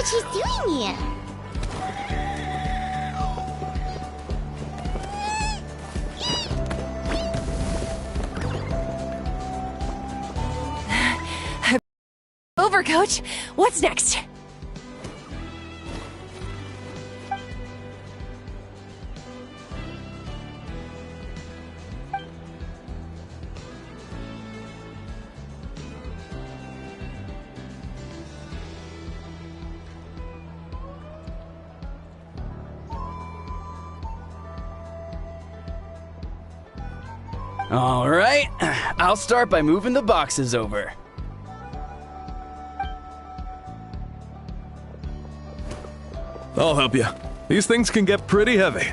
what she's doing here. Over, Coach. What's next? All right, I'll start by moving the boxes over. I'll help you. These things can get pretty heavy.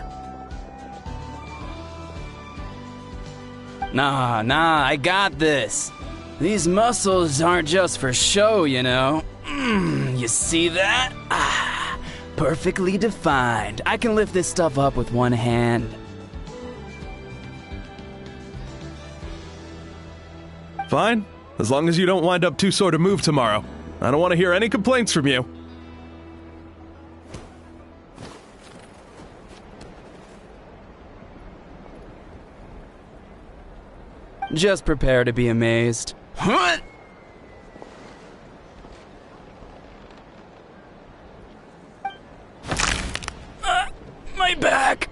Nah, I got this. These muscles aren't just for show, you know. You see that? Ah, perfectly defined. I can lift this stuff up with one hand. Fine, as long as you don't wind up too sore to move tomorrow. I don't want to hear any complaints from you. Just prepare to be amazed. What? My back!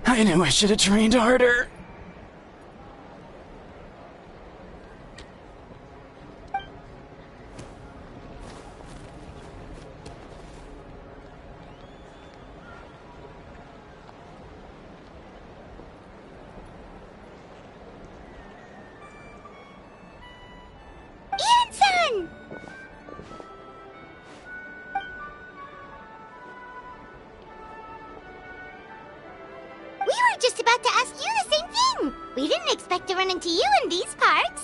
I knew I should have trained harder. Anson! We were just about to ask you the same thing. We didn't expect to run into you in these parts.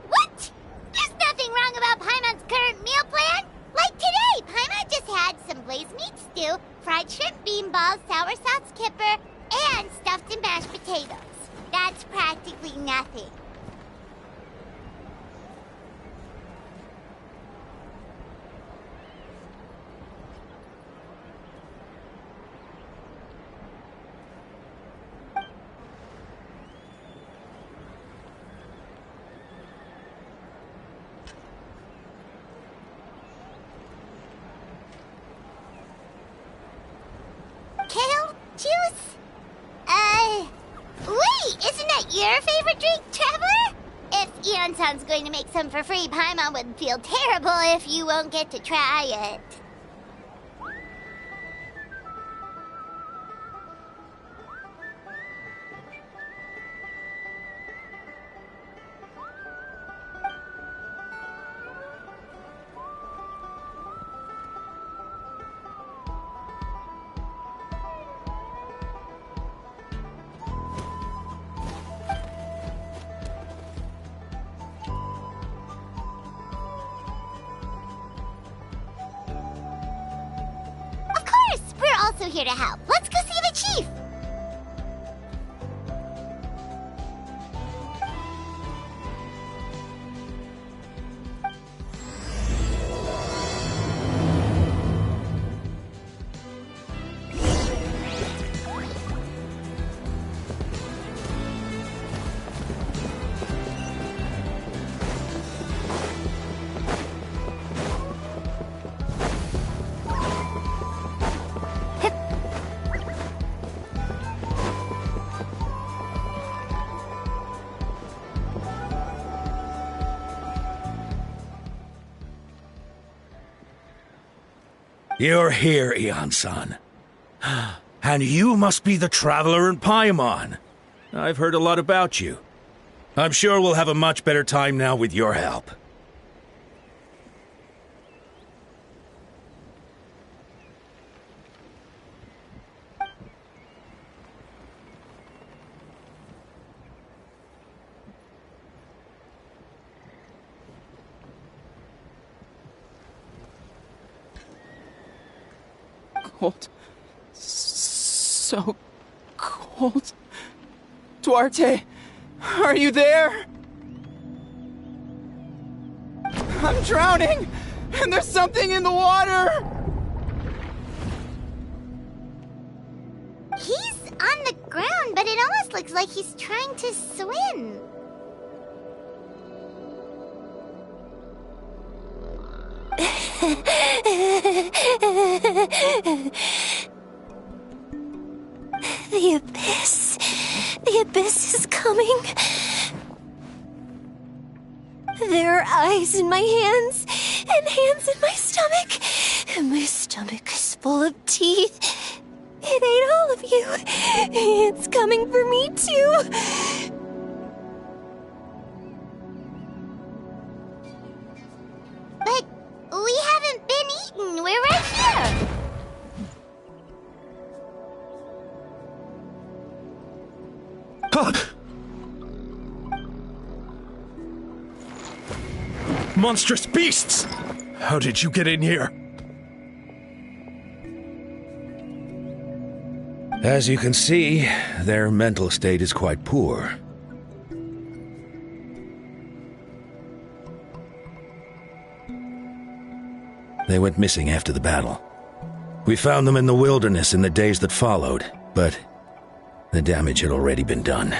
What? There's nothing wrong about Paimon's current meal plan. Like today, Paimon just had some blazed meat stew, fried shrimp bean balls, sour sauce kipper, and stuffed and mashed potatoes. That's practically nothing. Kale juice? Wait, isn't that your favorite drink, Traveler? If Eonson's going to make some for free, Paimon would feel terrible if you won't get to try it. also here to help. Let's go see the chief. You're here, Ian-san. And you must be the traveler in Paimon. I've heard a lot about you. I'm sure we'll have a much better time now with your help. Cold. So cold. Duarte, are you there? I'm drowning, and there's something in the water! He's on the ground, but it almost looks like he's trying to swim. The abyss. The abyss is coming. There are eyes in my hands, and hands in my stomach. And my stomach is full of teeth. It ate all of you. It's coming for me, too. But we haven't been eaten. We're right here. Monstrous beasts! How did you get in here? As you can see, their mental state is quite poor. They went missing after the battle. We found them in the wilderness in the days that followed, but the damage had already been done.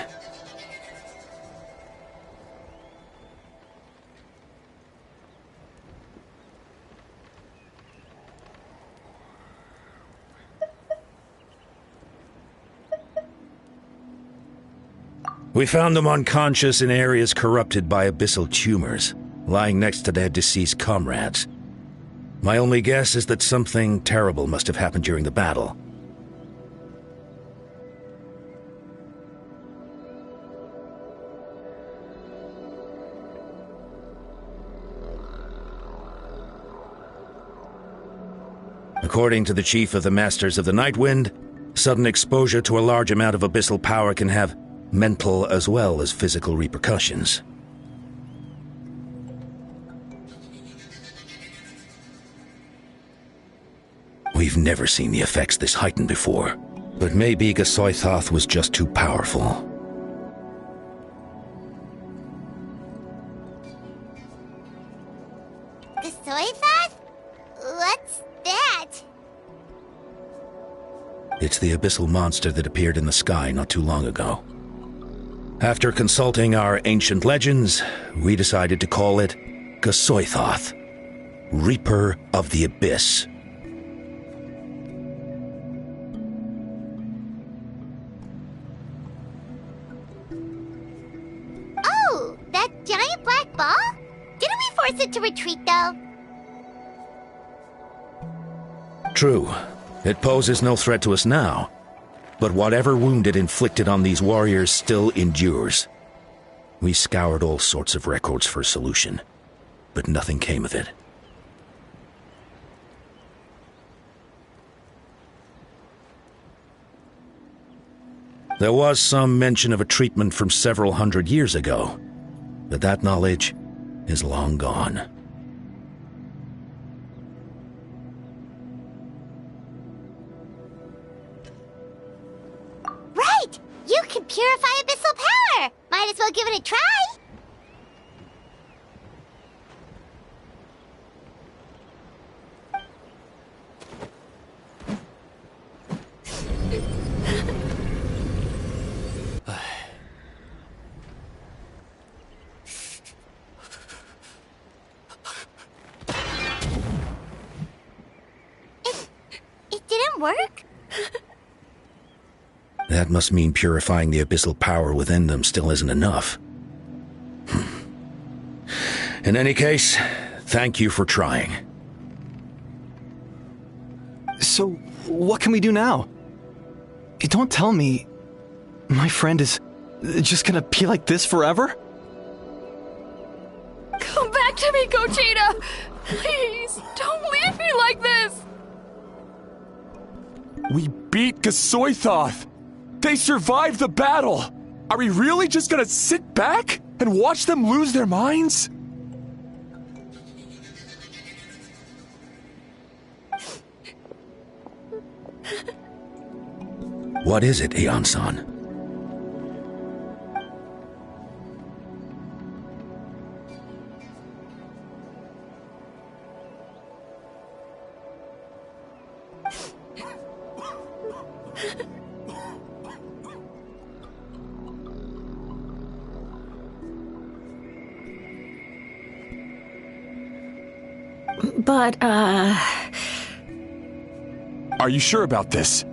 We found them unconscious in areas corrupted by abyssal tumors, lying next to their deceased comrades. My only guess is that something terrible must have happened during the battle. According to the chief of the Masters of the Nightwind, sudden exposure to a large amount of abyssal power can have mental as well as physical repercussions. We've never seen the effects this heightened before, but maybe Gasoithoth was just too powerful. Gasoithoth? What's that? It's the abyssal monster that appeared in the sky not too long ago. After consulting our ancient legends, we decided to call it Gasoithoth, Reaper of the Abyss. Oh, that giant black ball? Didn't we force it to retreat, though? True, it poses no threat to us now, but whatever wound it inflicted on these warriors still endures. We scoured all sorts of records for a solution, but nothing came of it. There was some mention of a treatment from several hundred years ago, but that knowledge is long gone. You can purify abyssal power! Might as well give it a try! It didn't work? That must mean purifying the abyssal power within them still isn't enough. In any case, thank you for trying. So, what can we do now? Don't tell me my friend is just gonna be like this forever? Come back to me, Gogeta! Please, don't leave me like this! We beat Gasoithoth! They survived the battle! Are we really just gonna sit back and watch them lose their minds? What is it, Aeon-san? But, Are you sure about this?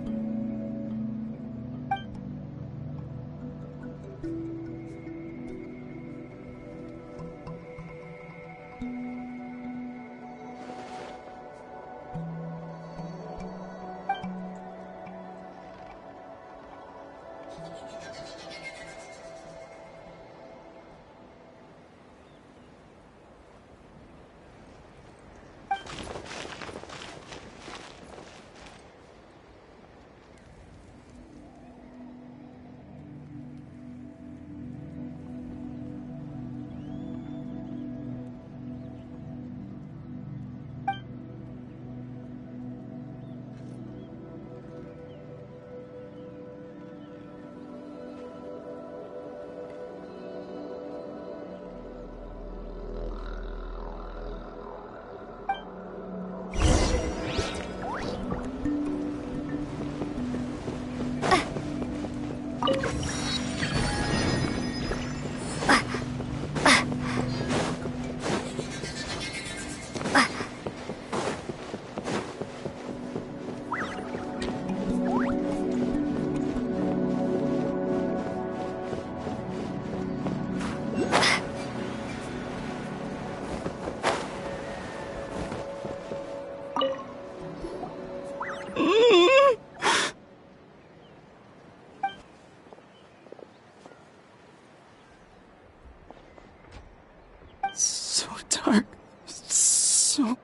So dark, so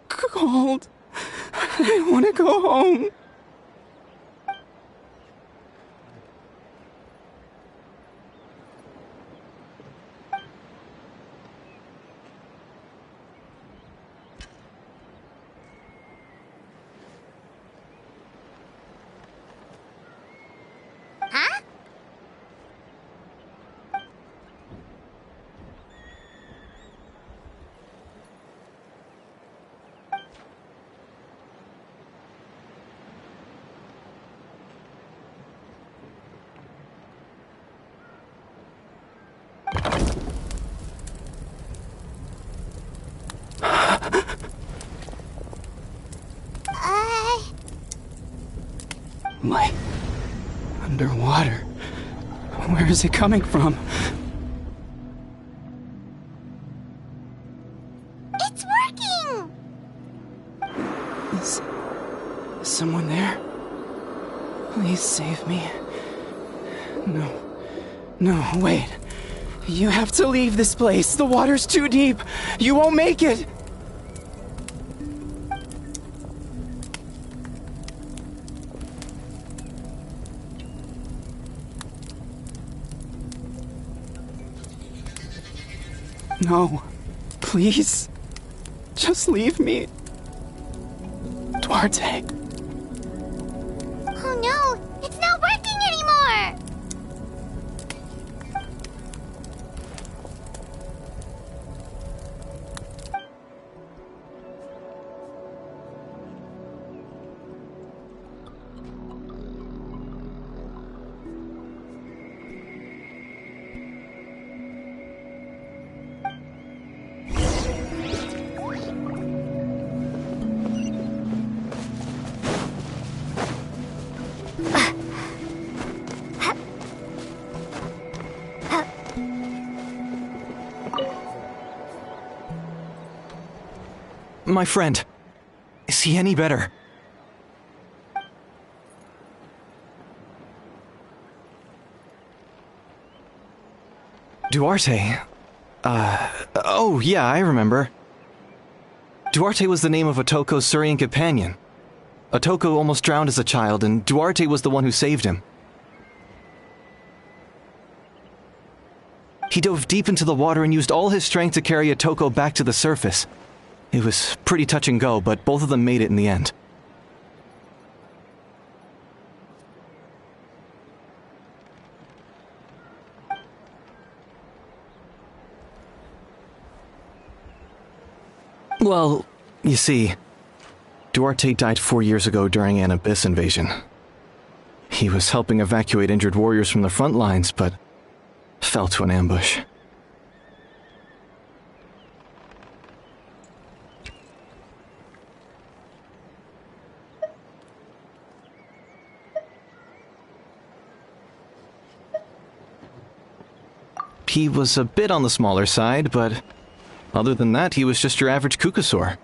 cold. I want to go home. Huh? Light. Underwater. Where is it coming from? It's working! Is someone there? Please save me. No, wait. You have to leave this place. The water's too deep. You won't make it. No, please. Just leave me. Duarte. Oh no, it's not working anymore! My friend. Is he any better? Duarte? Oh yeah, I remember. Duarte was the name of Otoko's Surian companion. Otoko almost drowned as a child, and Duarte was the one who saved him. He dove deep into the water and used all his strength to carry Otoko back to the surface. It was pretty touch and go, but both of them made it in the end. Well, you see, Duarte died 4 years ago during an Abyss invasion. He was helping evacuate injured warriors from the front lines, but fell to an ambush. He was a bit on the smaller side, but other than that, he was just your average Kukasaur.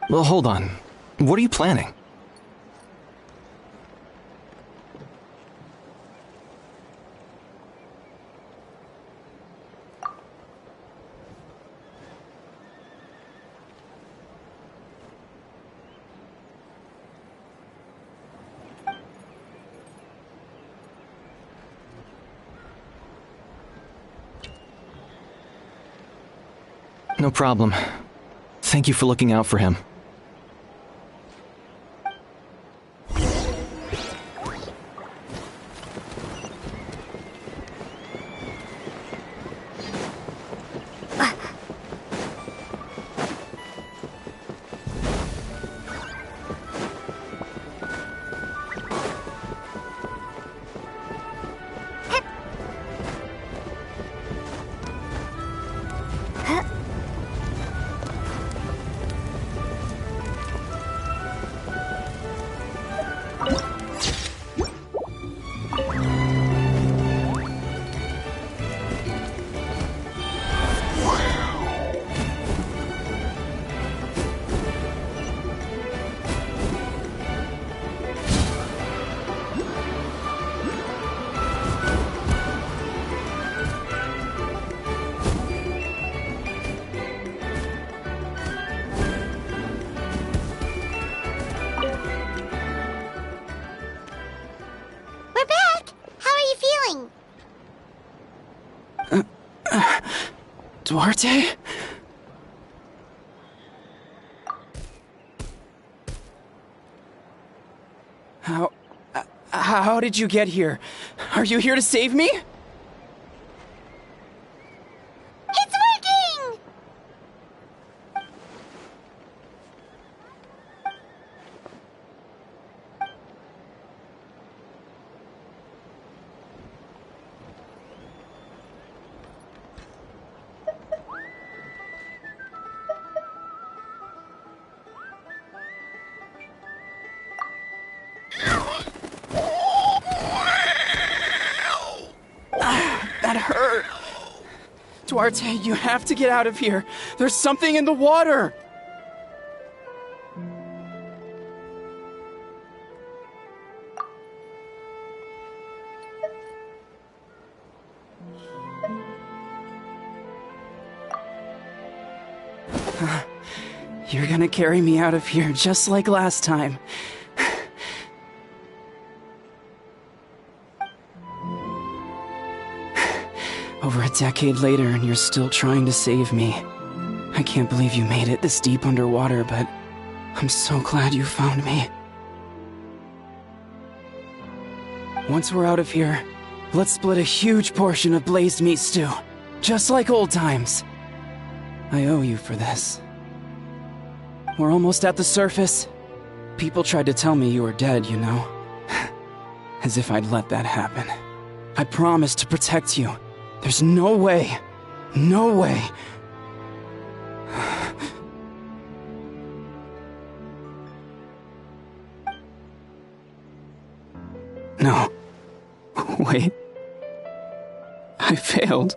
Well, hold on. What are you planning? No problem. Thank you for looking out for him. Duarte? How did you get here? Are you here to save me? It's working! That hurt. Duarte, you have to get out of here. There's something in the water. You're gonna carry me out of here just like last time. Over a decade later, and you're still trying to save me. I can't believe you made it this deep underwater, but I'm so glad you found me. Once we're out of here, let's split a huge portion of blazed meat stew, just like old times. I owe you for this. We're almost at the surface. People tried to tell me you were dead, you know. As if I'd let that happen. I promised to protect you. There's no way. No way. No. Wait. I failed.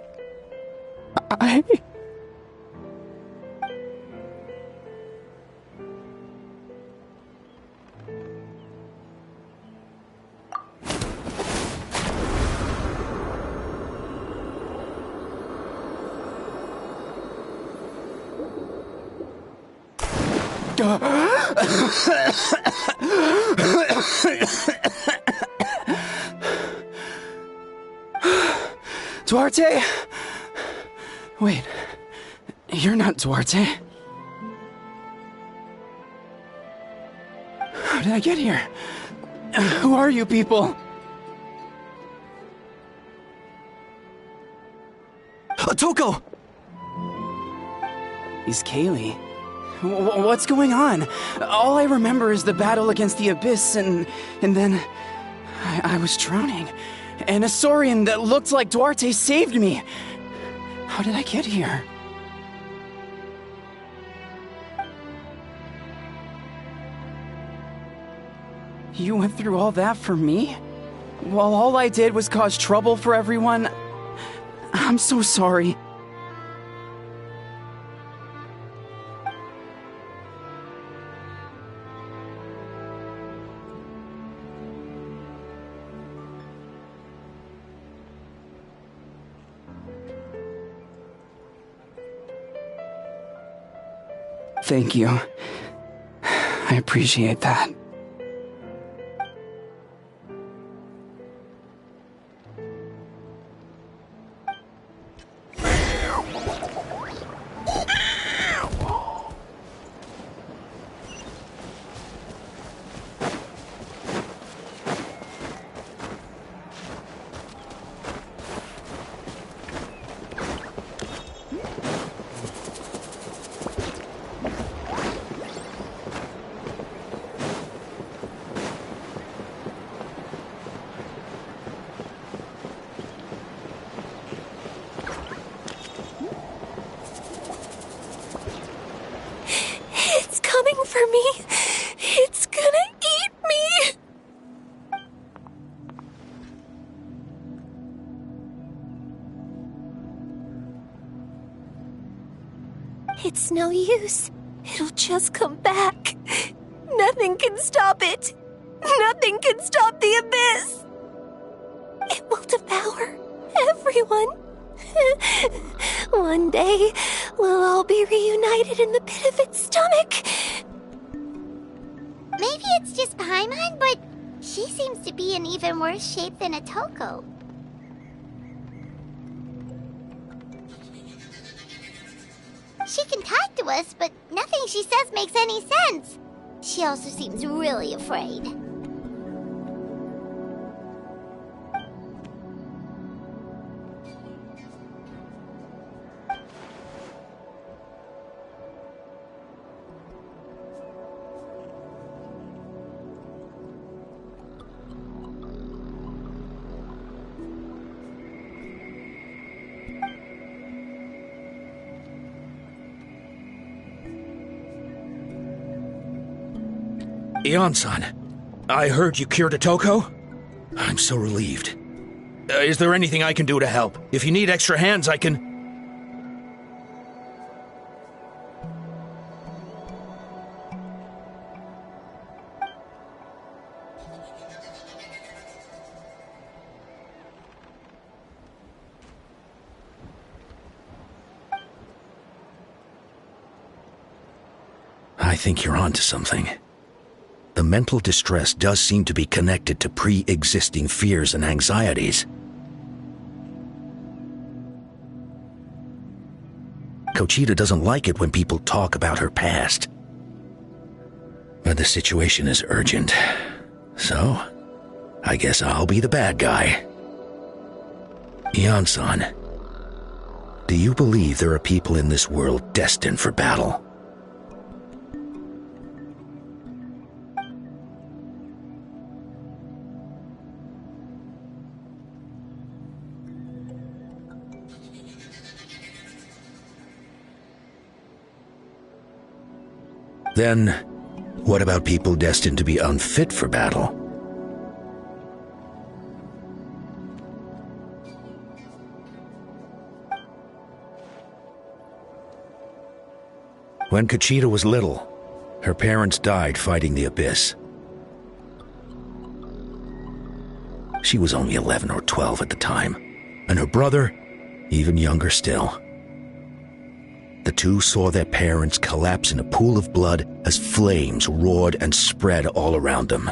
Duarte? Wait, you're not Duarte. How did I get here? Who are you people? Toko! He's Kaylee. What's going on? All I remember is the battle against the Abyss, and then I was drowning. And a Saurian that looked like Duarte saved me. How did I get here? You went through all that for me? While all I did was cause trouble for everyone? I'm so sorry. Thank you. I appreciate that. For me, it's gonna eat me. It's no use. It'll just come back. Nothing can stop it. Nothing can stop the Abyss. It will devour everyone. One day, we'll all be reunited in the pit of its stomach. Maybe it's just Paimon, but she seems to be in even worse shape than a Toko. She can talk to us, but nothing she says makes any sense. She also seems really afraid. Ion-san, I heard you cured a Toko? I'm so relieved. Is there anything I can do to help? If you need extra hands, I can... I think you're onto something. The mental distress does seem to be connected to pre-existing fears and anxieties. Kochita doesn't like it when people talk about her past. But the situation is urgent. So, I guess I'll be the bad guy. Ion-san, do you believe there are people in this world destined for battle? Then, what about people destined to be unfit for battle? When Kochita was little, her parents died fighting the Abyss. She was only 11 or 12 at the time, and her brother, even younger still. the two saw their parents collapse in a pool of blood as flames roared and spread all around them.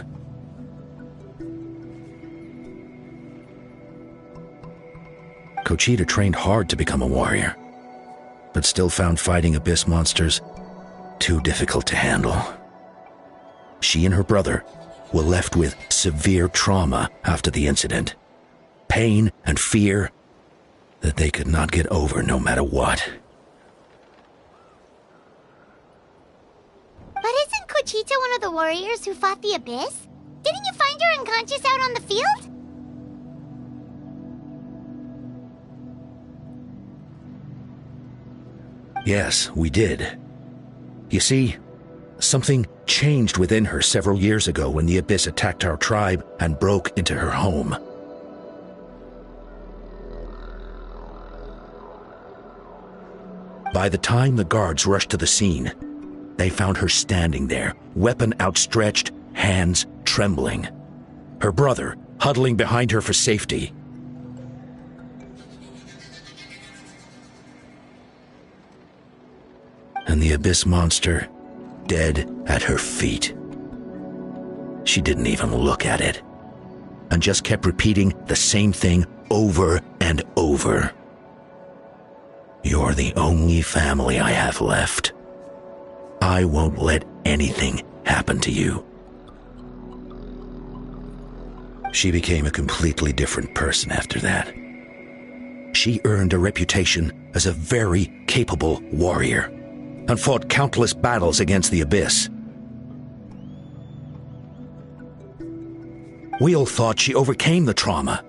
Kochita trained hard to become a warrior, but still found fighting abyss monsters too difficult to handle. She and her brother were left with severe trauma after the incident, pain and fear that they could not get over no matter what. But isn't Kochita one of the warriors who fought the Abyss? Didn't you find her unconscious out on the field? Yes, we did. You see, something changed within her several years ago when the Abyss attacked our tribe and broke into her home. By the time the guards rushed to the scene, they found her standing there, weapon outstretched, hands trembling. Her brother huddling behind her for safety. And the Abyss monster dead at her feet. She didn't even look at it, and just kept repeating the same thing over and over. You're the only family I have left. I won't let anything happen to you. She became a completely different person after that. She earned a reputation as a very capable warrior, and fought countless battles against the Abyss. We all thought she overcame the trauma,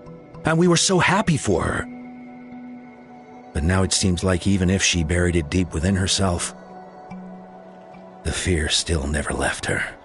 and we were so happy for her. But now it seems like even if she buried it deep within herself, the fear still never left her.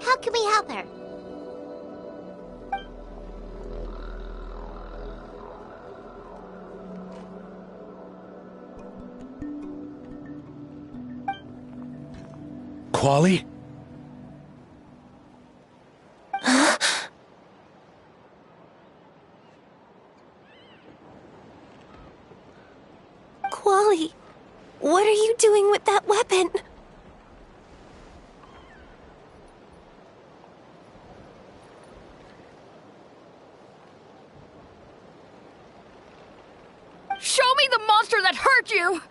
How can we help her? Quali? Quali, what are you doing with that weapon? Show me the monster that hurt you!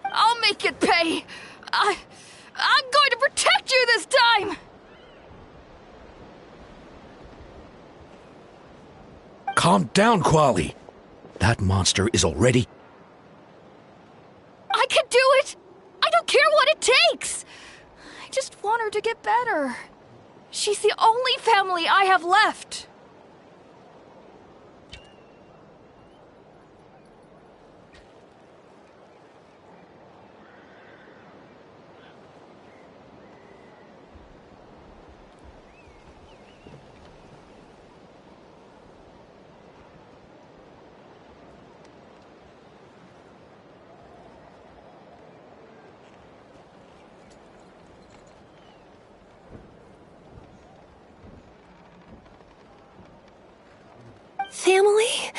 I'll make it pay! I'm going to protect you this time! Calm down, Quali. That monster is already... I can do it! I don't care what it takes! I just want her to get better. She's the only family I have left. Family?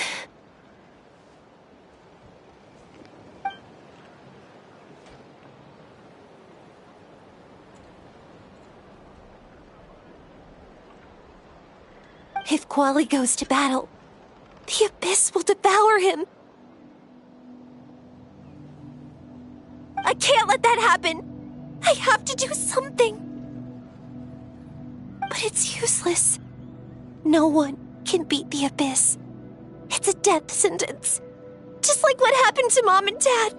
If Quali goes to battle, the Abyss will devour him. I can't let that happen. I have to do something. But it's useless. No one can beat the Abyss. It's a death sentence. Just like what happened to Mom and Dad.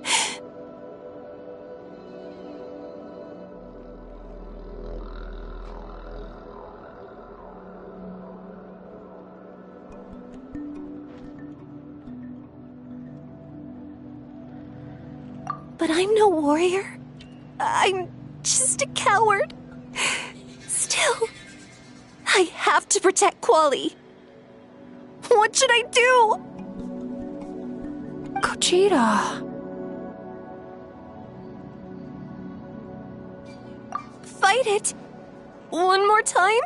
I'm no warrior. I'm just a coward. Still, I have to protect Quali. What should I do? Gogeta. Fight it. One more time?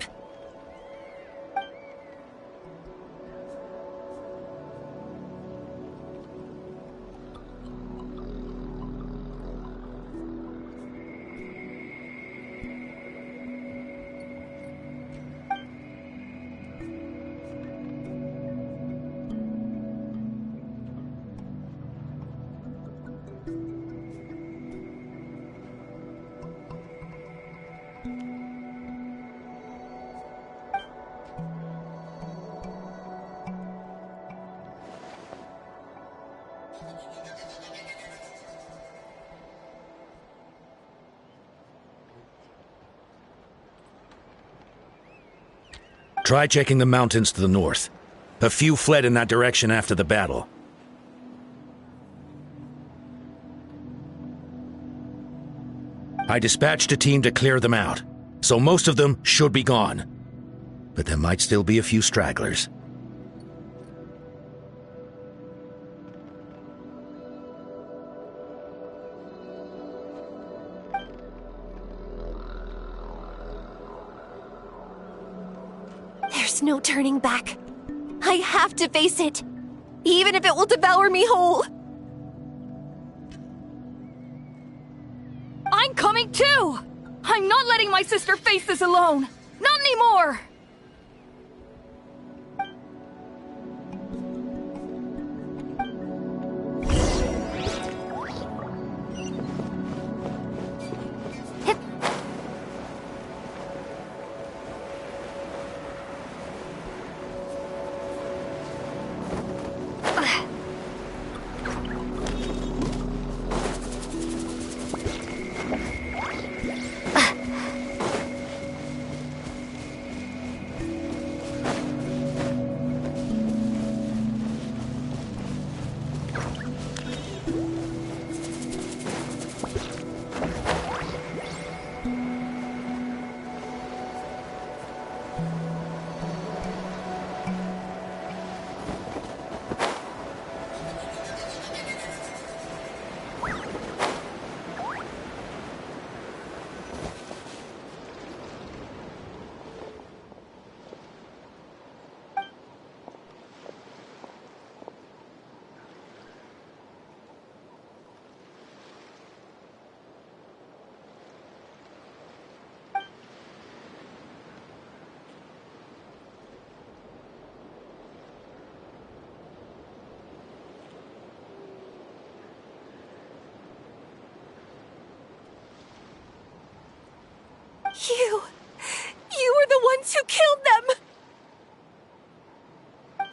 Try checking the mountains to the north. A few fled in that direction after the battle. I dispatched a team to clear them out, so most of them should be gone. But there might still be a few stragglers. There's no turning back. I have to face it, even if it will devour me whole. I'm coming too! I'm not letting my sister face this alone! Not anymore! You were the ones who killed them!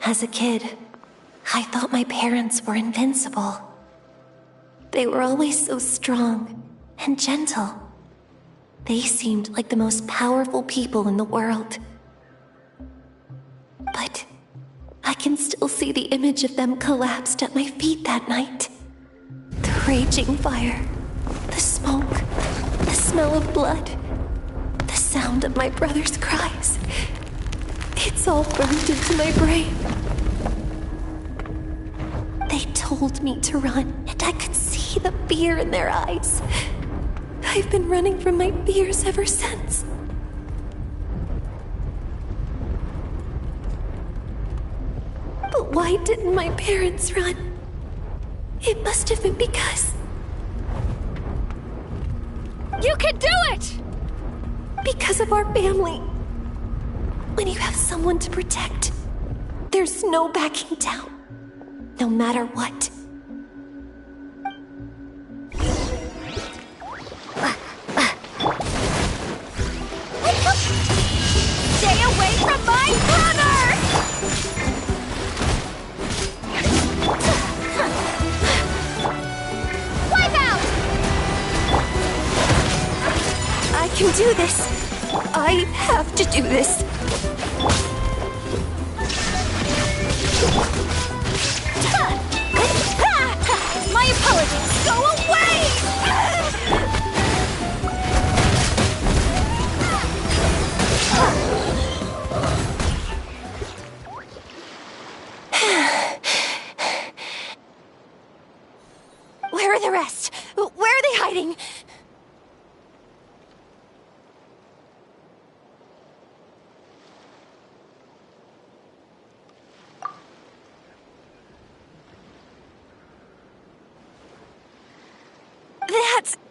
As a kid, I thought my parents were invincible. They were always so strong and gentle. They seemed like the most powerful people in the world. But I can still see the image of them collapsed at my feet that night. The raging fire, the smoke, the smell of blood, the sound of my brother's cries. It's all burned into my brain. They told me to run, and I could see the fear in their eyes. I've been running from my fears ever since. But why didn't my parents run? It must have been because... You can do it! Because of our family. When you have someone to protect, there's no backing down. No matter what. Stay away from my brother! Wipe out! I can do this. I have to do this. My apologies! Go away!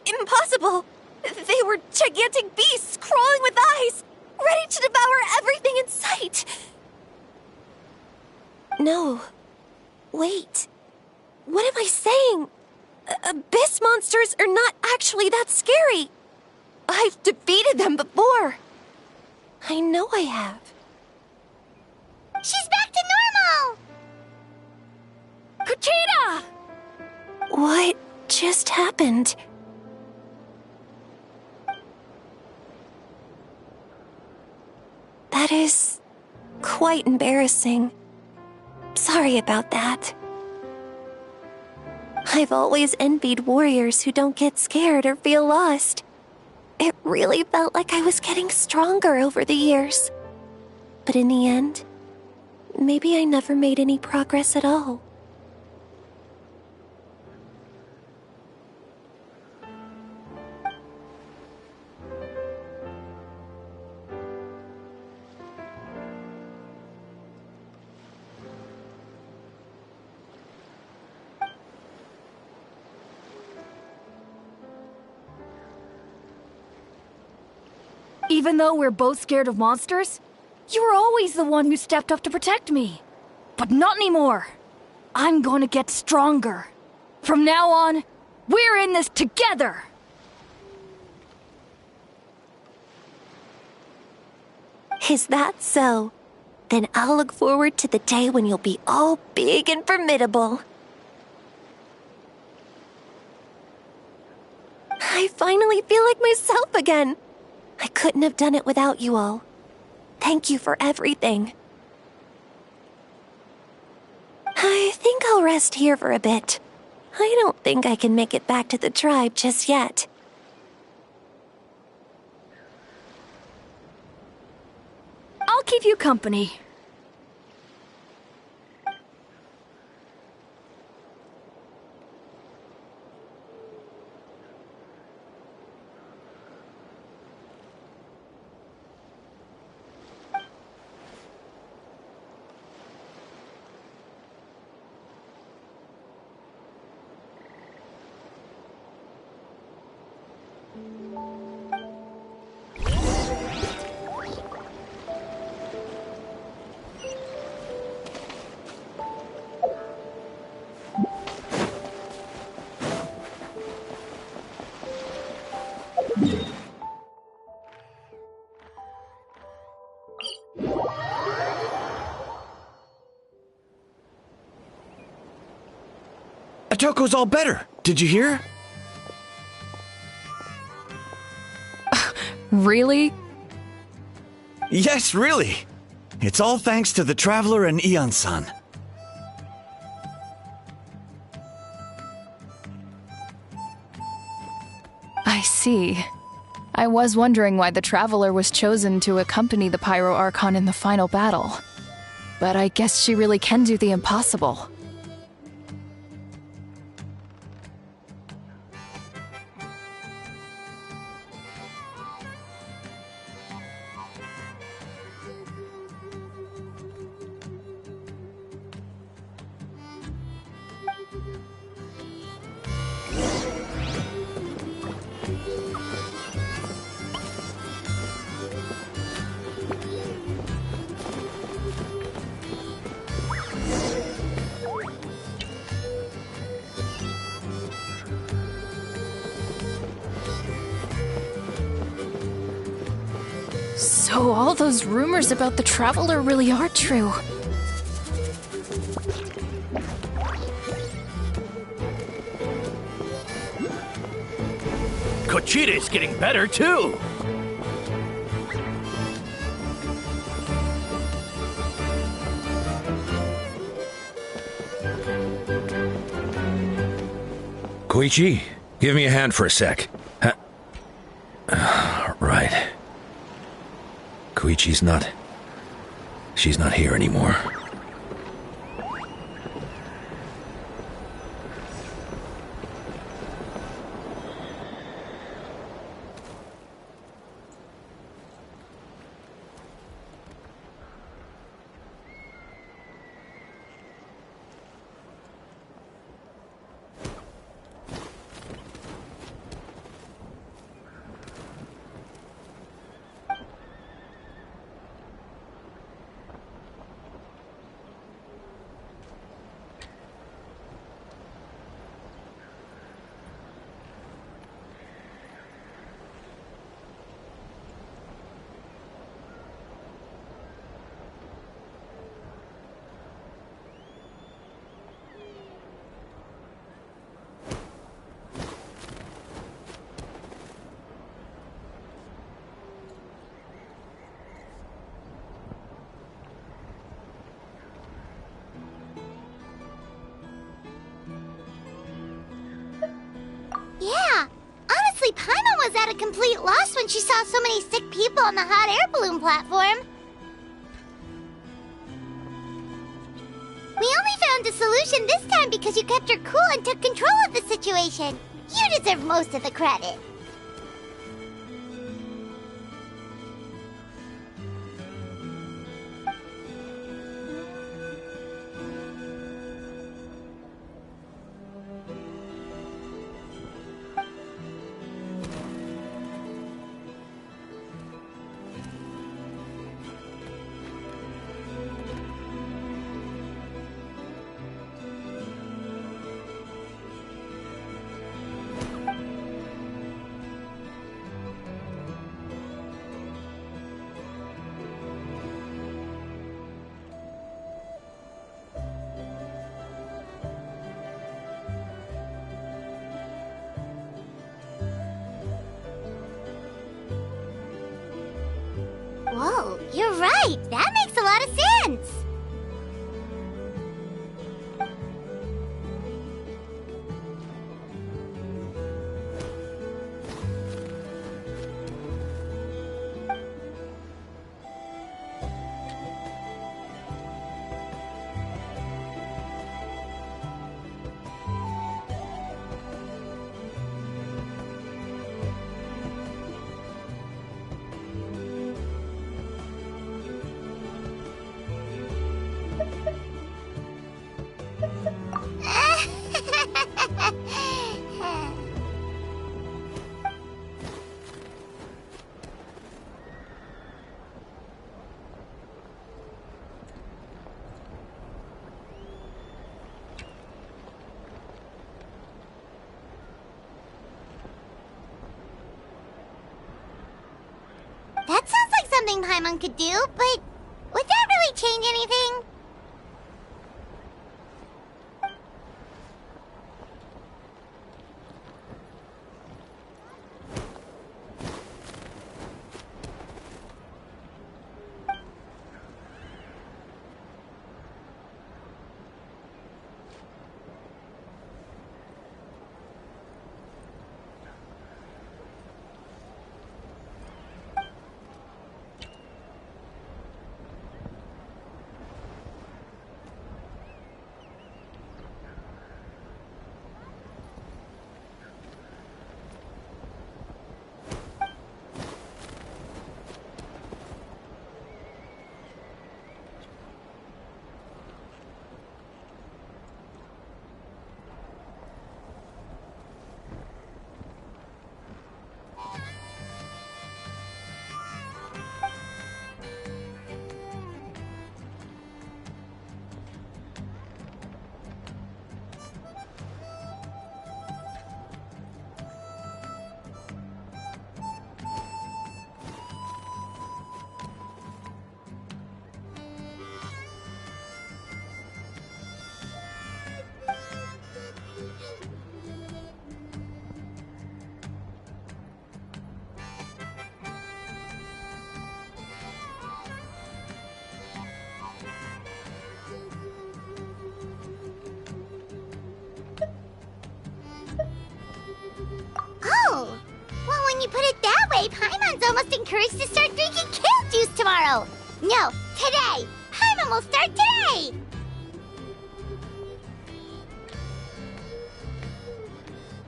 impossible. They were gigantic beasts crawling with eyes, ready to devour everything in sight. No. Wait. What am I saying? Abyss monsters are not actually that scary. I've defeated them before. I know I have. She's back to normal! Kuchita! What just happened? That is quite embarrassing. Sorry about that. I've always envied warriors who don't get scared or feel lost. It really felt like I was getting stronger over the years. But in the end, maybe I never made any progress at all. Even though we're both scared of monsters, you were always the one who stepped up to protect me. But not anymore. I'm going to get stronger. From now on, we're in this together! Is that so? Then I'll look forward to the day when you'll be all big and formidable. I finally feel like myself again. I couldn't have done it without you all. Thank you for everything. I think I'll rest here for a bit. I don't think I can make it back to the tribe just yet. I'll keep you company. Atoko's all better. Did you hear? Really? Yes, really. It's all thanks to the Traveler and Ian-san. I see. I was wondering why the Traveler was chosen to accompany the Pyro Archon in the final battle. But I guess she really can do the impossible. So all those rumors about the Traveler really are true. Kuchita's getting better too! Koichi, give me a hand for a sec. Right. Koichi's not... She's not here anymore. at a complete loss when she saw so many sick people on the hot air balloon platform. We only found a solution this time because you kept her cool and took control of the situation. You deserve most of the credit. Whoa, you're right. That makes a lot of sense. That sounds like something Paimon could do, but would that really change anything? Oh, well, when you put it that way, Paimon's almost encouraged to start drinking kale juice tomorrow. No, today. Paimon will start today.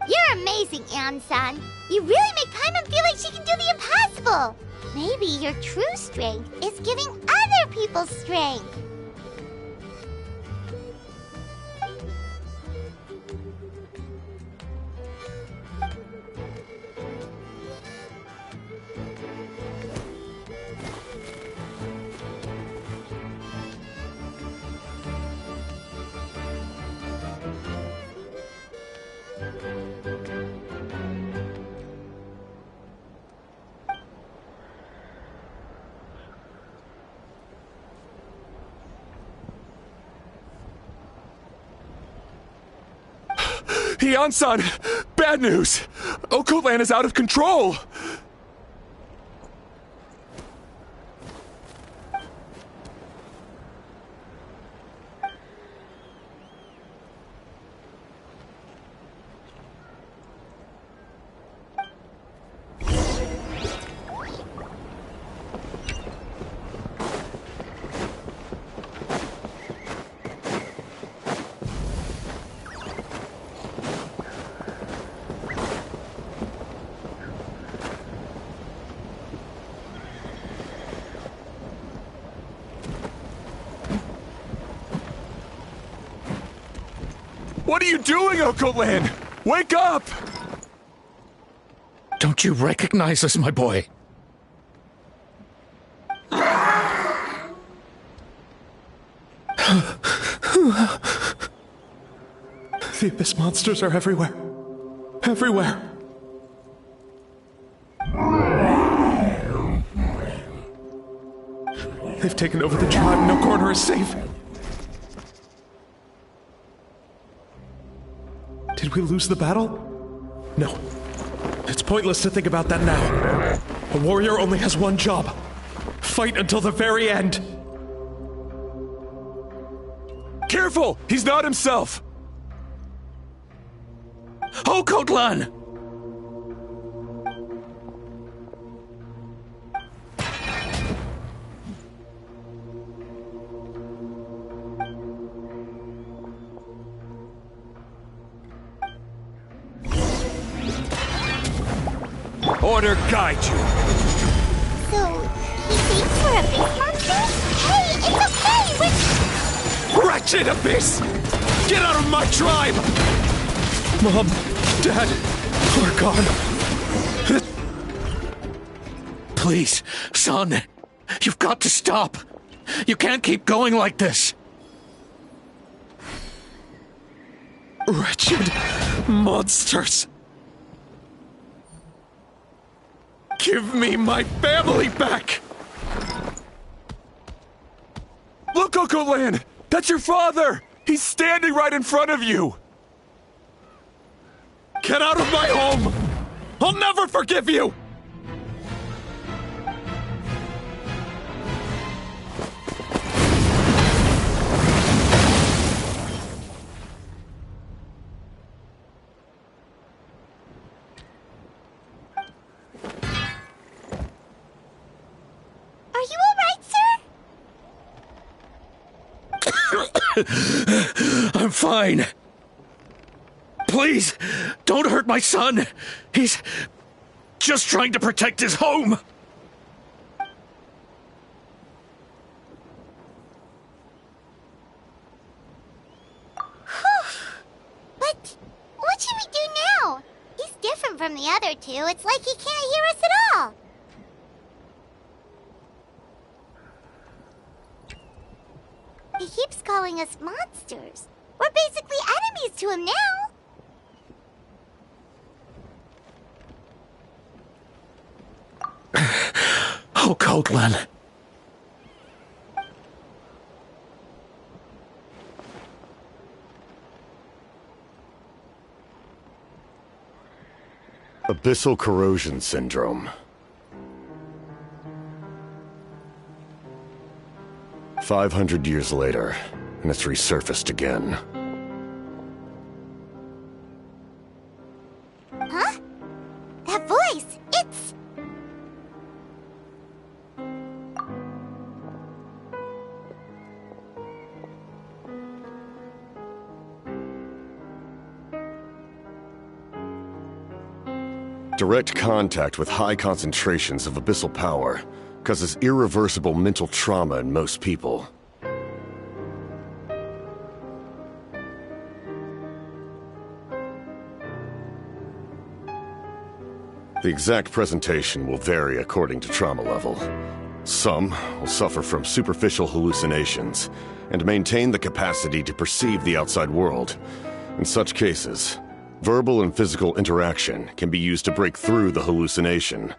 You're amazing, Ann-san. You really make Paimon feel like she can do the impossible. Maybe your true strength is giving other people strength. Heian-san! Bad news! Okoland is out of control! What are you doing, Okolan? Wake up! Don't you recognize us, my boy? The Abyss monsters are everywhere. Everywhere. They've taken over the tribe. No corner is safe. Did we lose the battle? No. It's pointless to think about that now. A warrior only has one job. Fight until the very end. Careful! He's not himself! Okotlan! Order guide you. So, he thinks we're a big monster? Hey, it's okay, Wretched Abyss! Get out of my tribe! Mom, Dad, are gone. Please, son, you've got to stop. You can't keep going like this. Wretched monsters! Give me my family back! Look, Okolan! That's your father! He's standing right in front of you! Get out of my home! I'll never forgive you! Are you alright, sir? I'm fine. Please, don't hurt my son. He's just trying to protect his home. But what should we do now? He's different from the other two. It's like he can't hear us at all. He keeps calling us monsters. We're basically enemies to him now. Oh, Cotlan. Abyssal corrosion syndrome. 500 years later, and it's resurfaced again. Huh? That voice, it's... Direct contact with high concentrations of abyssal power causes irreversible mental trauma in most people. The exact presentation will vary according to trauma level. Some will suffer from superficial hallucinations and maintain the capacity to perceive the outside world. In such cases, verbal and physical interaction can be used to break through the hallucination.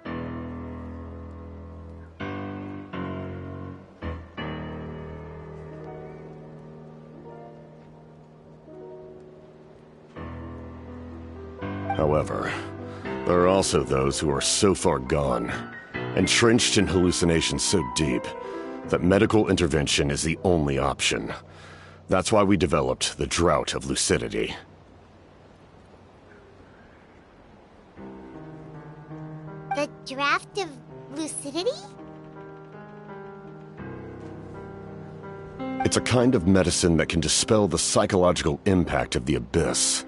However, there are also those who are so far gone, entrenched in hallucinations so deep, that medical intervention is the only option. That's why we developed the Drought of Lucidity. The draft of lucidity? It's a kind of medicine that can dispel the psychological impact of the Abyss.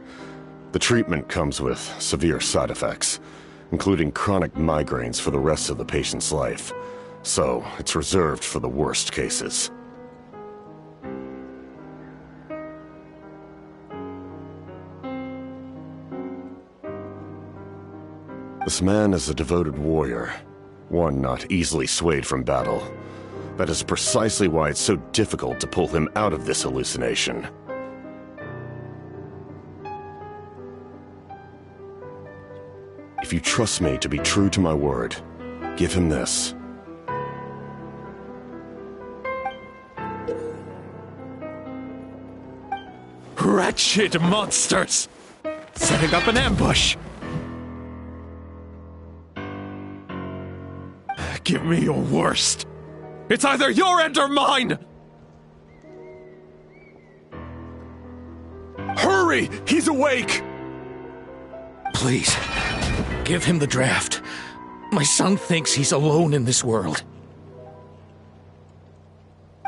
The treatment comes with severe side effects, including chronic migraines for the rest of the patient's life. So, it's reserved for the worst cases. This man is a devoted warrior, one not easily swayed from battle. That is precisely why it's so difficult to pull him out of this hallucination. If you trust me to be true to my word, give him this. Wretched monsters! Setting up an ambush! Give me your worst! It's either your end or mine! Hurry! He's awake! Please, give him the draft. My son thinks he's alone in this world.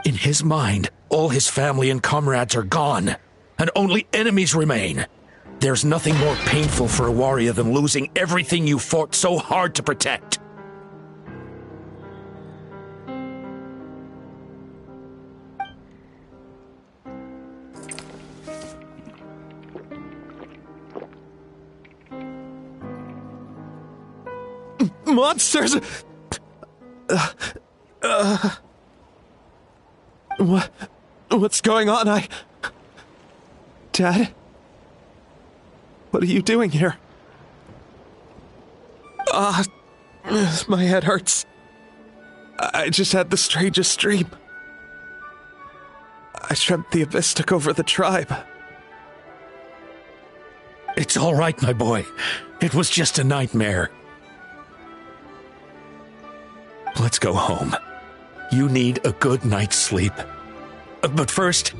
In his mind, all his family and comrades are gone, and only enemies remain. There's nothing more painful for a warrior than losing everything you fought so hard to protect. Monsters! What's going on? Dad? What are you doing here? My head hurts. I just had the strangest dream. I dreamt the Abyss took over the tribe. It's all right, my boy. It was just a nightmare. Let's go home. You need a good night's sleep. But first,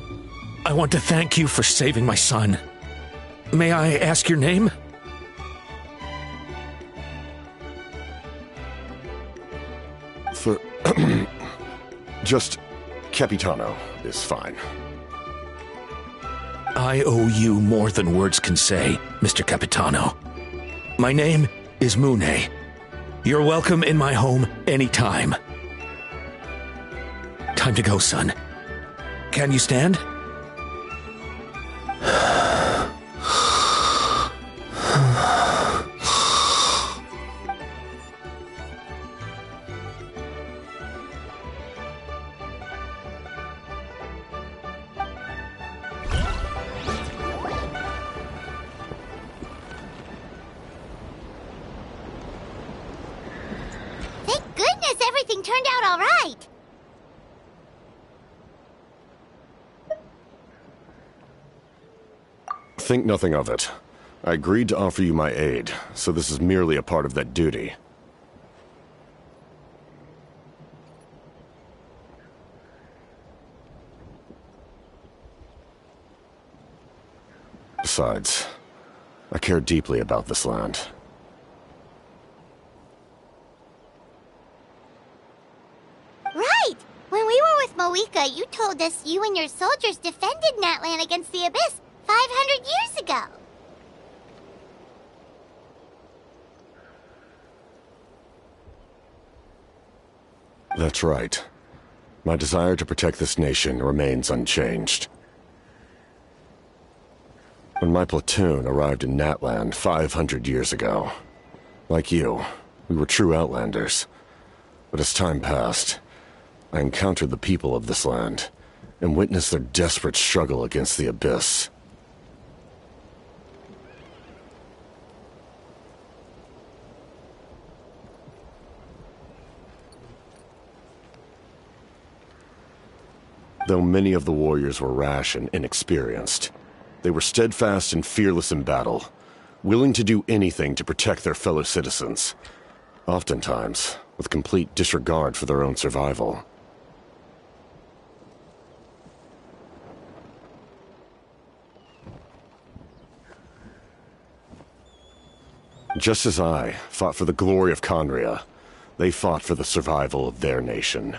I want to thank you for saving my son. May I ask your name? Just Capitano is fine. I owe you more than words can say, Mr. Capitano. My name is Mune. You're welcome in my home anytime. Time to go, son. Can you stand? Thank goodness everything turned out all right. Think nothing of it. I agreed to offer you my aid, so this is merely a part of that duty. Besides, I care deeply about this land. Right! When we were with Moika, you told us you and your soldiers defended Natlan against the Abyss 500 years ago. That's right. My desire to protect this nation remains unchanged. When my platoon arrived in Natlan 500 years ago, like you, we were true outlanders. But as time passed, I encountered the people of this land and witnessed their desperate struggle against the Abyss. Though many of the warriors were rash and inexperienced, they were steadfast and fearless in battle, willing to do anything to protect their fellow citizens, oftentimes with complete disregard for their own survival. Just as I fought for the glory of Conria, they fought for the survival of their nation.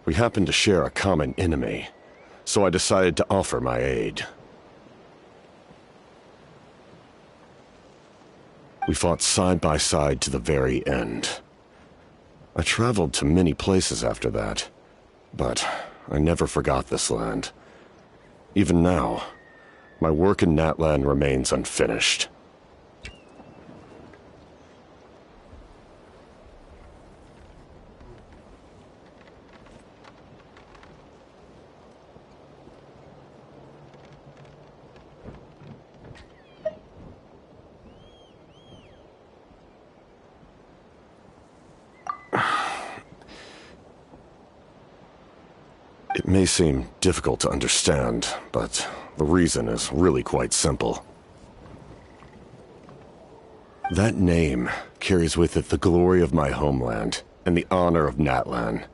We happened to share a common enemy, so I decided to offer my aid. We fought side by side to the very end. I traveled to many places after that, but I never forgot this land. Even now, my work in Natlan remains unfinished. It may seem difficult to understand, but the reason is really quite simple. That name carries with it the glory of my homeland and the honor of Natlan.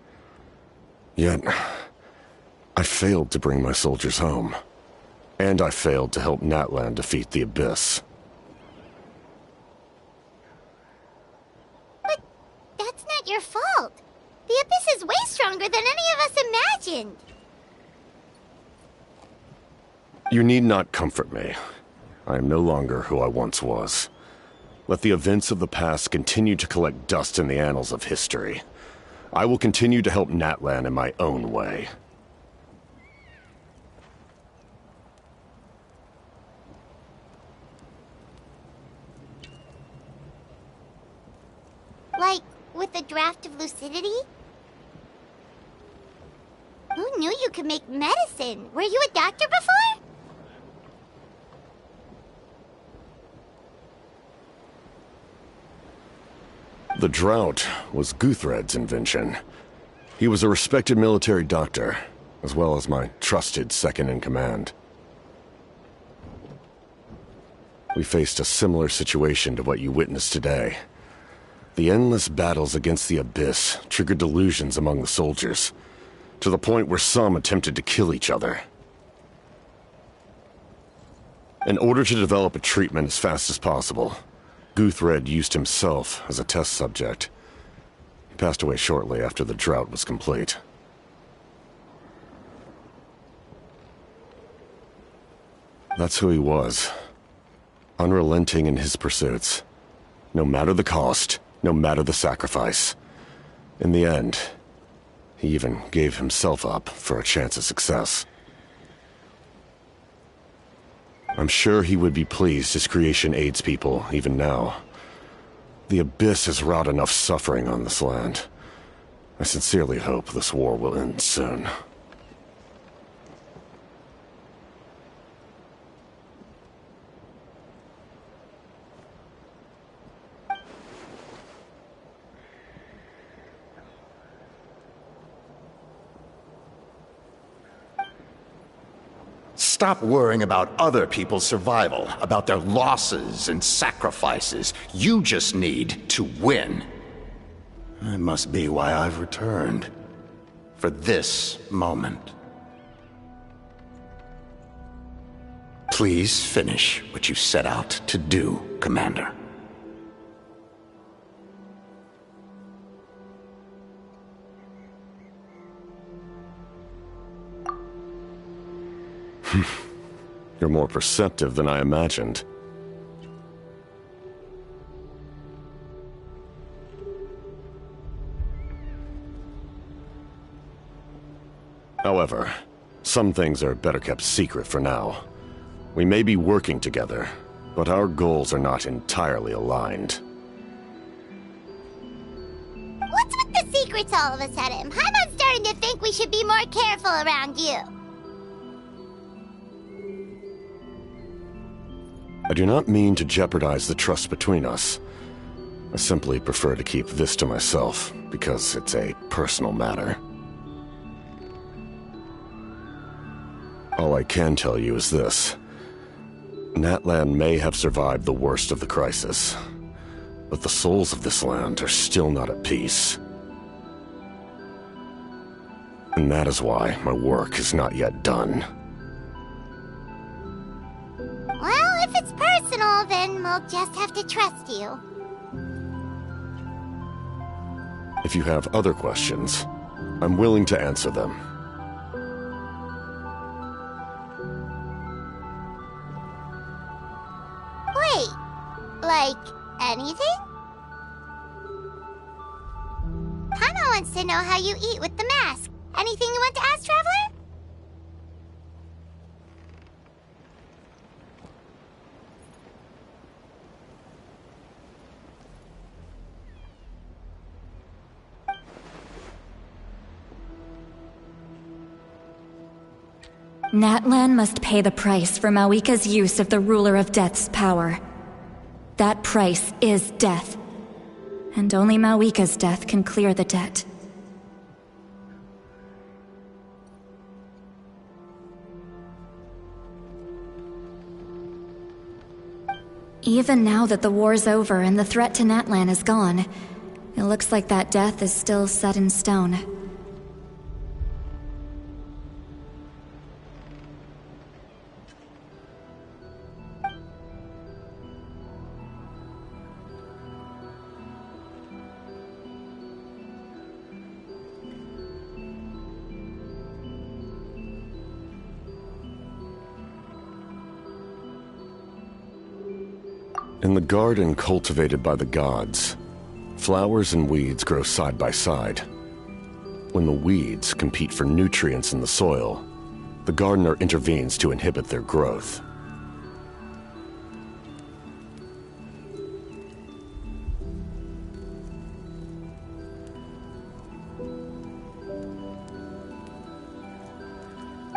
Yet, I failed to bring my soldiers home. And I failed to help Natlan defeat the Abyss. But that's not your fault. The Abyss is way stronger than any of us imagined. You need not comfort me. I am no longer who I once was. Let the events of the past continue to collect dust in the annals of history. I will continue to help Natlan in my own way. Like, with the draft of lucidity? Who knew you could make medicine? Were you a doctor before? The drought was Guthred's invention. He was a respected military doctor, as well as my trusted second-in-command. We faced a similar situation to what you witnessed today. The endless battles against the Abyss triggered delusions among the soldiers, to the point where some attempted to kill each other. In order to develop a treatment as fast as possible, Guthred used himself as a test subject. He passed away shortly after the drought was complete. That's who he was. Unrelenting in his pursuits. No matter the cost, no matter the sacrifice. In the end, he even gave himself up for a chance of success. I'm sure he would be pleased his creation aids people, even now. The Abyss has wrought enough suffering on this land. I sincerely hope this war will end soon. Stop worrying about other people's survival, about their losses and sacrifices. You just need to win. That must be why I've returned. For this moment. Please finish what you set out to do, Commander. You're more perceptive than I imagined. However, some things are better kept secret for now. We may be working together, but our goals are not entirely aligned. What's with the secrets all of a sudden? Paimon's starting to think we should be more careful around you. I do not mean to jeopardize the trust between us. I simply prefer to keep this to myself, because it's a personal matter. All I can tell you is this. Natlan may have survived the worst of the crisis, but the souls of this land are still not at peace. And that is why my work is not yet done. Well, if it's personal, then we'll just have to trust you. If you have other questions, I'm willing to answer them. Wait, like anything? Paimon wants to know how you eat with the mask. Anything you want to ask, Traveler? Natlan must pay the price for Mawika's use of the Ruler of Death's power. That price is death. And only Mawika's death can clear the debt. Even now that the war's over and the threat to Natlan is gone, it looks like that death is still set in stone. In the garden cultivated by the gods, flowers and weeds grow side by side. When the weeds compete for nutrients in the soil, the gardener intervenes to inhibit their growth.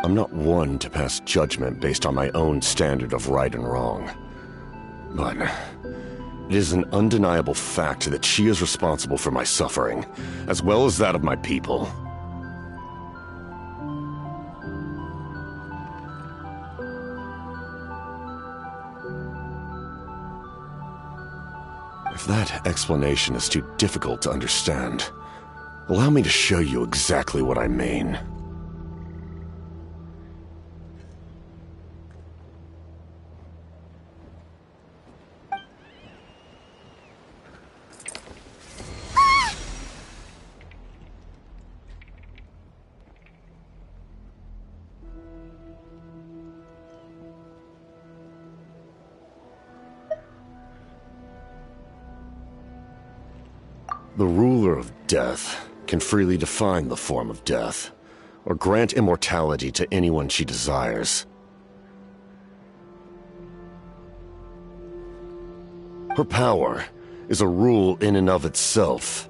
I'm not one to pass judgment based on my own standard of right and wrong. But it is an undeniable fact that she is responsible for my suffering, as well as that of my people. If that explanation is too difficult to understand, allow me to show you exactly what I mean. The ruler of death can freely define the form of death, or grant immortality to anyone she desires. Her power is a rule in and of itself.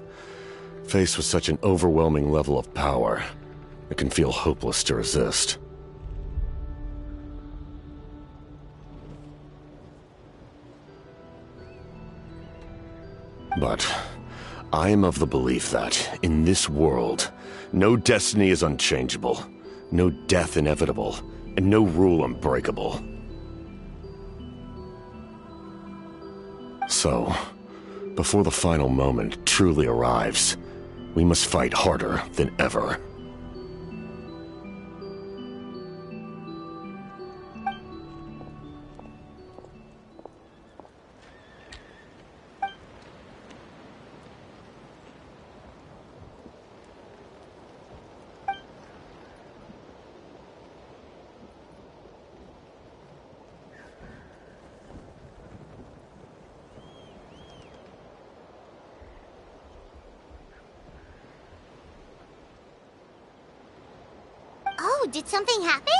Faced with such an overwhelming level of power, it can feel hopeless to resist. But I am of the belief that, in this world, no destiny is unchangeable, no death inevitable, and no rule unbreakable. So, before the final moment truly arrives, we must fight harder than ever. Oh, did something happen?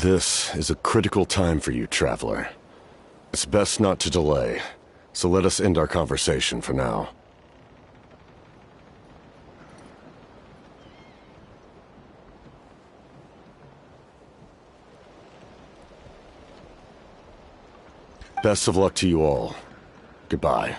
This is a critical time for you, Traveler. It's best not to delay, so let us end our conversation for now. Best of luck to you all. Goodbye.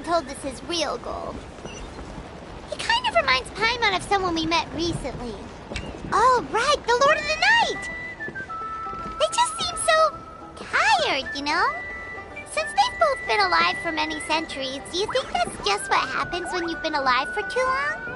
Told us his real goal. He kind of reminds Paimon of someone we met recently. Oh, right, the Lord of the Night! They just seem so tired, you know? Since they've both been alive for many centuries, do you think that's just what happens when you've been alive for too long?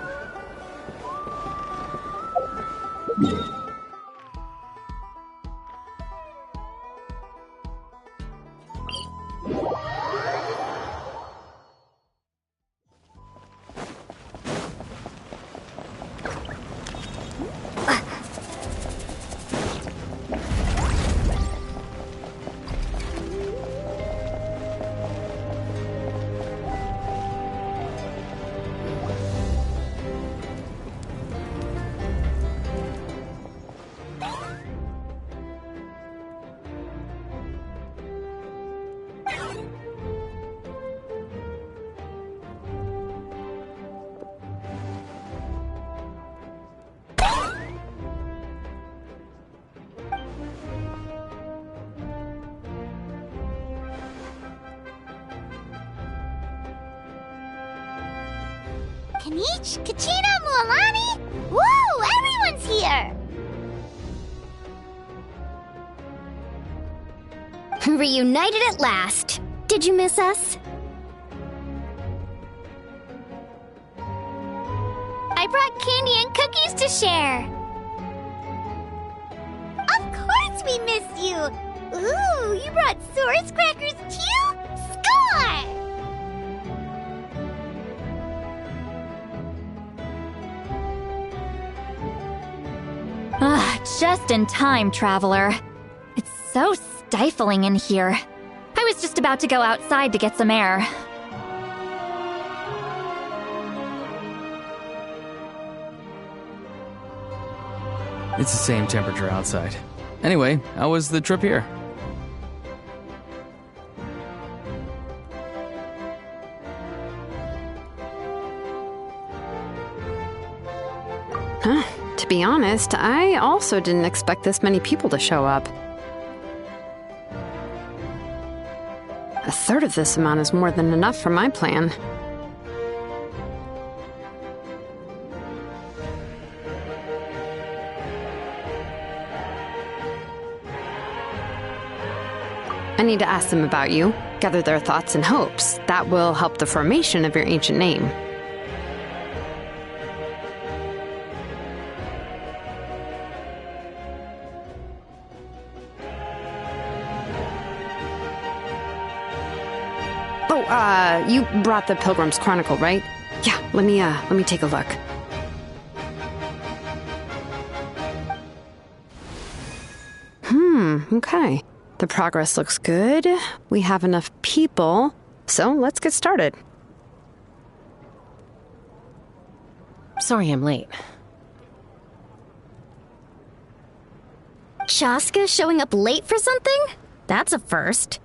Kanich, Kachina, Mualani? Woo! Everyone's here! Reunited at last. Did you miss us? I brought candy and cookies to share. Of course we miss you. Ooh, you brought Source crackers too? Score! Just in time, Traveler. It's so stifling in here. I was just about to go outside to get some air. It's the same temperature outside. Anyway, how was the trip here? Huh. To be honest, I also didn't expect this many people to show up. A third of this amount is more than enough for my plan. I need to ask them about you, gather their thoughts and hopes. That will help the formation of your ancient name. Oh, you brought the Pilgrim's Chronicle, right? Yeah, let me take a look. Okay. The progress looks good. We have enough people, so let's get started. Sorry I'm late. Shaska showing up late for something? That's a first.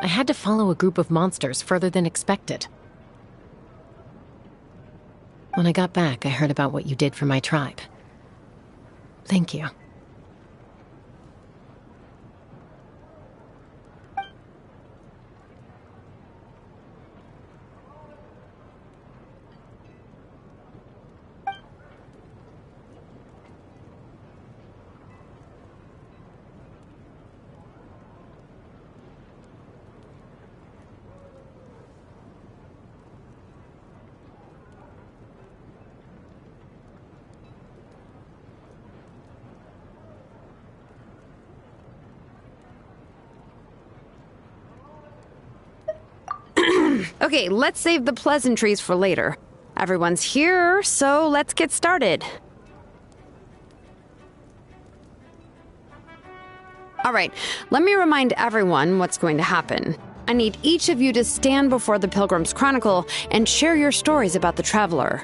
I had to follow a group of monsters further than expected. When I got back, I heard about what you did for my tribe. Thank you. Okay, let's save the pleasantries for later. Everyone's here, so let's get started. All right, let me remind everyone what's going to happen. I need each of you to stand before the Pilgrim's Chronicle and share your stories about the Traveler.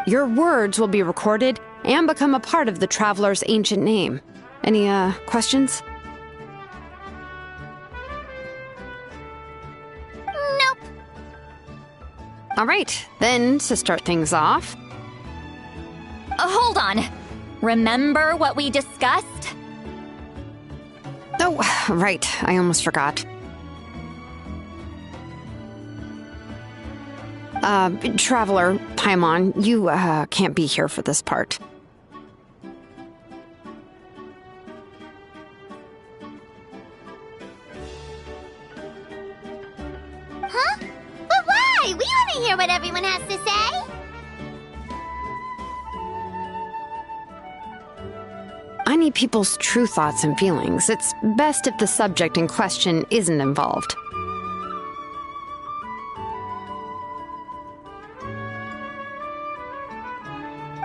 Your words will be recorded and become a part of the Traveler's ancient name. Any, questions? Nope. All right, then, to start things off... Hold on. Remember what we discussed? Oh, right, I almost forgot. Traveler, Paimon, you, can't be here for this part. Huh? But why? We want to hear what everyone has to say. I need people's true thoughts and feelings. It's best if the subject in question isn't involved.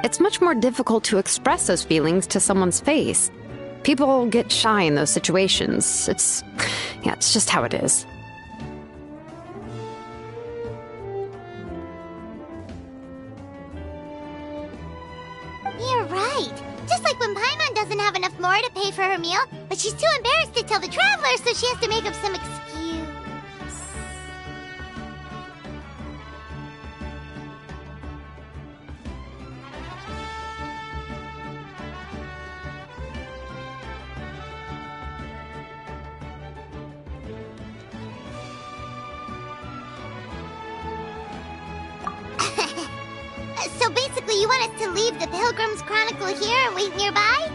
It's much more difficult to express those feelings to someone's face. People get shy in those situations. It's just how it is. You're right. Just like when Paimon doesn't have enough more to pay for her meal, but she's too embarrassed to tell the Traveler, so she has to make up some excuse. basically, you want us to leave the Pilgrim's Chronicle here and wait nearby?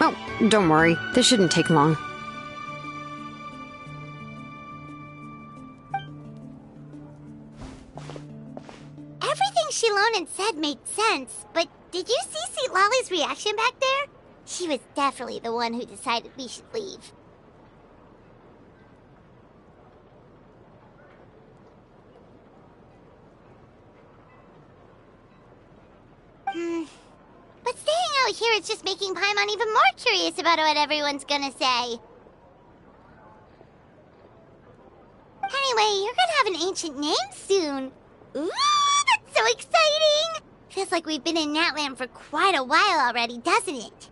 Oh, don't worry. This shouldn't take long. Everything Shilonen said made sense, but did you see St. Lolly's reaction back there? She was definitely the one who decided we should leave. But staying out here is just making Paimon even more curious about what everyone's gonna say. Anyway, you're gonna have an ancient name soon. Ooh, that's so exciting! Feels like we've been in Natland for quite a while already, doesn't it?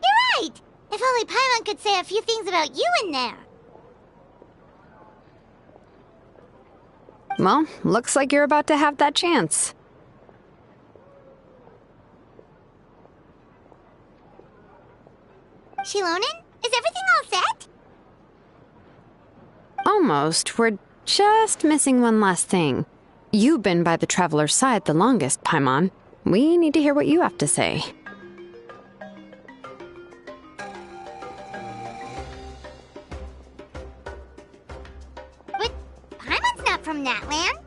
You're right! If only Paimon could say a few things about you in there. Well, looks like you're about to have that chance. Shilonen, is everything all set? Almost. We're just missing one last thing. You've been by the Traveler's side the longest, Paimon. We need to hear what you have to say. But Paimon's not from Natland.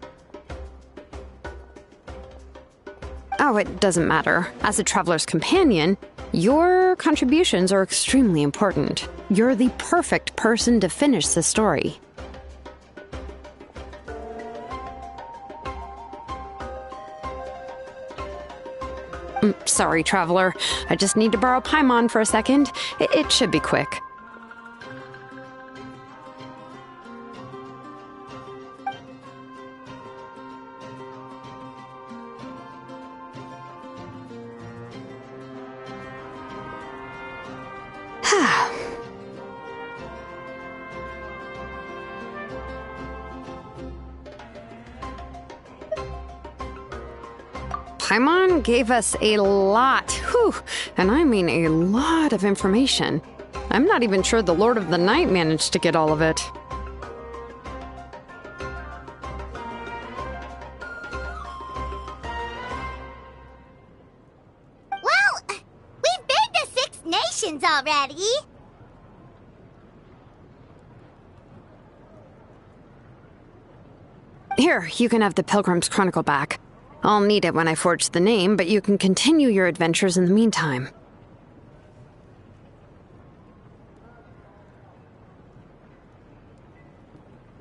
Oh, it doesn't matter. As a Traveler's companion, your contributions are extremely important. You're the perfect person to finish the story. Sorry, Traveler. I just need to borrow Paimon for a second. It should be quick. Paimon gave us a lot, and I mean a lot of information. I'm not even sure the Lord of the Night managed to get all of it. Well, we've been to 6 nations already. Here, you can have the Pilgrim's Chronicle back. I'll need it when I forge the name, but you can continue your adventures in the meantime.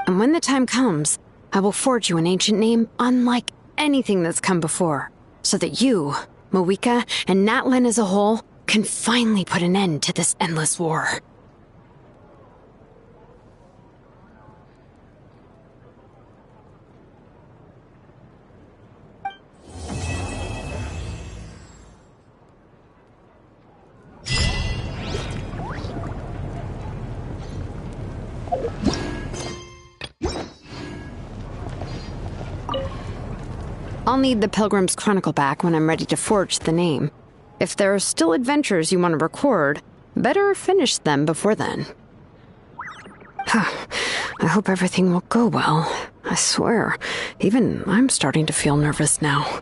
And when the time comes, I will forge you an ancient name unlike anything that's come before, so that you, Moeka, and Natlan as a whole can finally put an end to this endless war. I'll need the Pilgrim's Chronicle back when I'm ready to forge the name. If there are still adventures you want to record, better finish them before then. I hope everything will go well. I swear, even I'm starting to feel nervous now.